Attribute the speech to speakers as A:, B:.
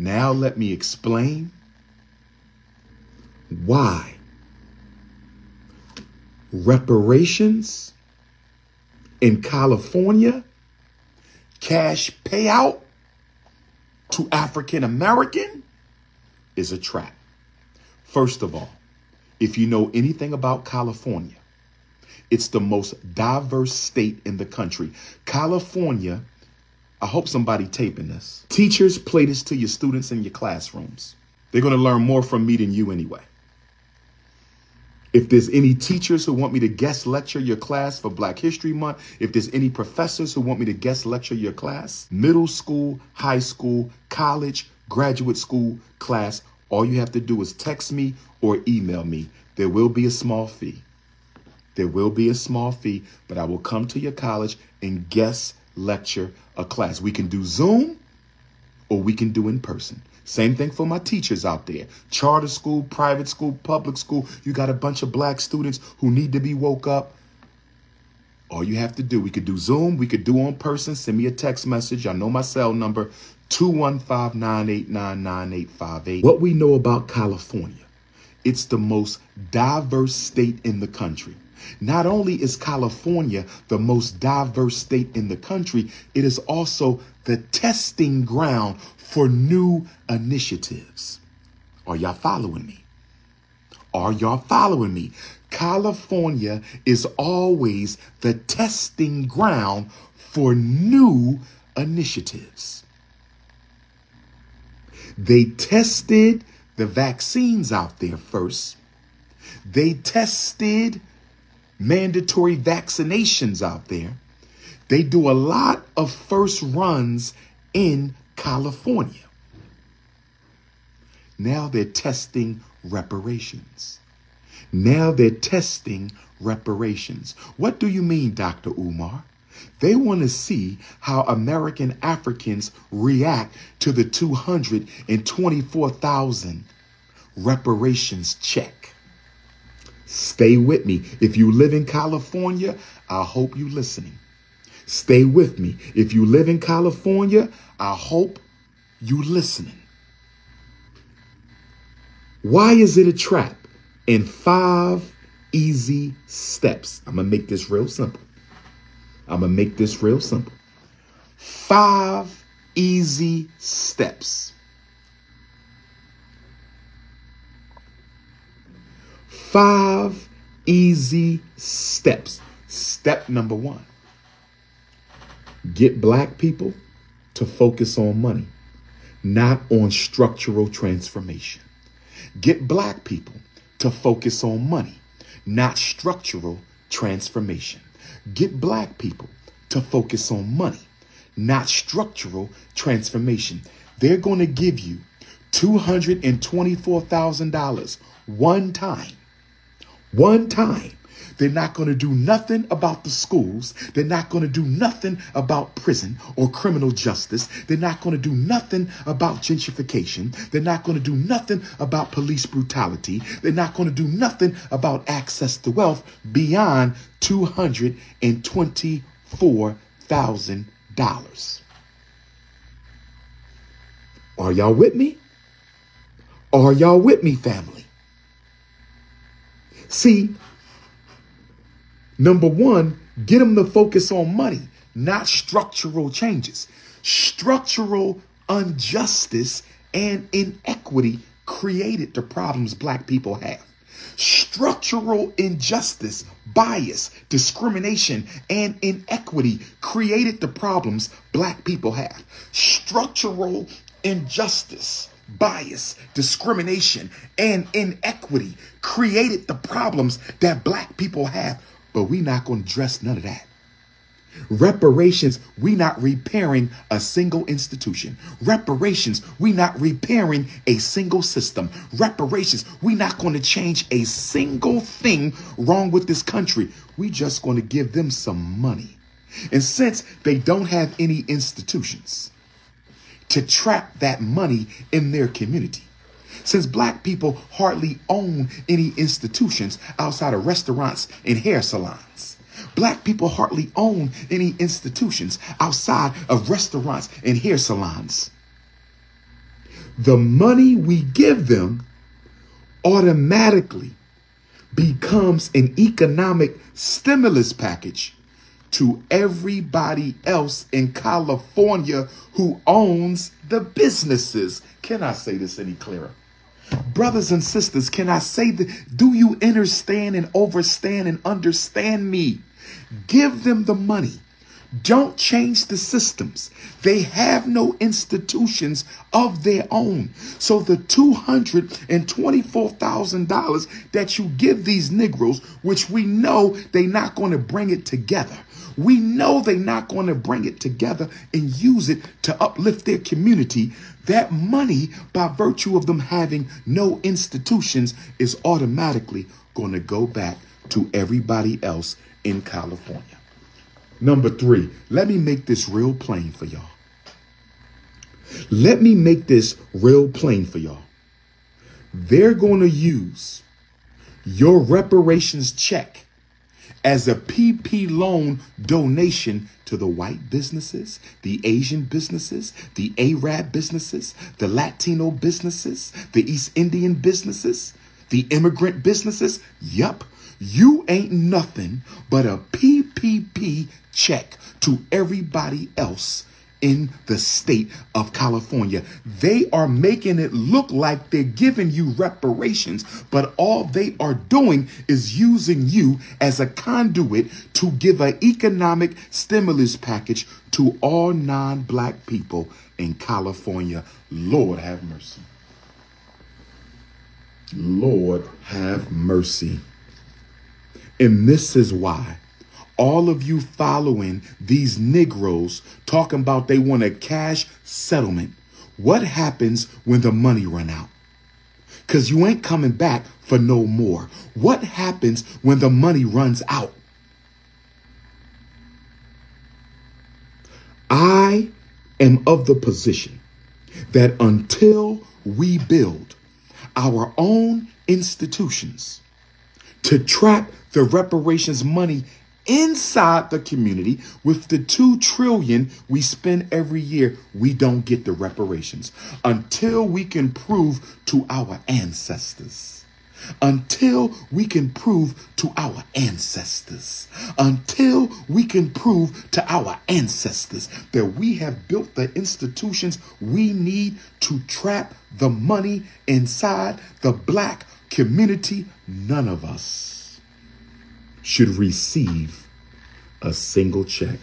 A: Now let me explain why reparations in California, cash payout to African American is a trap. First of all, if you know anything about California, it's the most diverse state in the country. California, I hope somebody taping this. Teachers, play this to your students in your classrooms. They're going to learn more from me than you anyway. If there's any teachers who want me to guest lecture your class for Black History Month, if there's any professors who want me to guest lecture your class, middle school, high school, college, graduate school class, all you have to do is text me or email me. There will be a small fee. There will be a small fee, but I will come to your college and guest lecture a class. We can do Zoom or we can do in person. Same thing for my teachers out there. Charter school, private school, public school. You got a bunch of Black students who need to be woke up. All you have to do, we could do Zoom, we could do in person. Send me a text message. I know my cell number, 215-989-9858. What we know about California, it's the most diverse state in the country. Not only is California the most diverse state in the country, it is also the testing ground for new initiatives. Are y'all following me? Are y'all following me? California is always the testing ground for new initiatives. They tested the vaccines out there first. They tested mandatory vaccinations out there. They do a lot of first runs in California. Now they're testing reparations. Now they're testing reparations. What do you mean, Dr. Umar? They want to see how American Africans react to the 224,000 reparations check. Stay with me. If you live in California, I hope you're listening. Stay with me. If you live in California, I hope you're listening. Why is it a trap? In 5 easy steps. I'm going to make this real simple. 5 easy steps. 5 easy steps. Step number 1. Get Black people to focus on money, not on structural transformation. Get Black people to focus on money, not structural transformation. Get Black people to focus on money, not structural transformation. They're going to give you $224,000 one time. One time. They're not going to do nothing about the schools. They're not going to do nothing about prison or criminal justice. They're not going to do nothing about gentrification. They're not going to do nothing about police brutality. They're not going to do nothing about access to wealth beyond $224,000. Are y'all with me? Are y'all with me, family? See, number 1, get them to focus on money, not structural changes. Structural injustice and inequity created the problems Black people have. Structural injustice, bias, discrimination, and inequity created the problems Black people have. Structural injustice, bias, discrimination, and inequity created the problems that Black people have. But we're not going to address none of that. Reparations, we not repairing a single institution. Reparations, we not repairing a single system. Reparations, we not going to change a single thing wrong with this country. We just going to give them some money. And since they don't have any institutions to trap that money in their community, since Black people hardly own any institutions outside of restaurants and hair salons, Black people hardly own any institutions outside of restaurants and hair salons. the money we give them automatically becomes an economic stimulus package to everybody else in California who owns the businesses. Can I say this any clearer? Brothers and sisters, can I say that? Do you understand and overstand and understand me? Give them the money. Don't change the systems. They have no institutions of their own. So the $224,000 that you give these Negroes, which we know they're not going to bring it together. We know they're not going to bring it together and use it to uplift their community. That money, by virtue of them having no institutions, is automatically going to go back to everybody else in California. Number 3, let me make this real plain for y'all. Let me make this real plain for y'all. They're going to use your reparations check as a PP loan donation to the white businesses, the Asian businesses, the Arab businesses, the Latino businesses, the East Indian businesses, the immigrant businesses. Yup, you ain't nothing but a PPP check to everybody else in the state of California. They are making it look like they're giving you reparations, but all they are doing is using you as a conduit to give an economic stimulus package to all non-black people in California. Lord have mercy. Lord have mercy. And this is why all of you following these Negroes talking about they want a cash settlement. What happens when the money run out? Because you ain't coming back for no more. What happens when the money runs out? I am of the position that until we build our own institutions to trap the reparations money inside the community, with the $2 trillion we spend every year, we don't get the reparations until we can prove to our ancestors. Until we can prove to our ancestors. Until we can prove to our ancestors that we have built the institutions we need to trap the money inside the black community, none of us should receive a single check.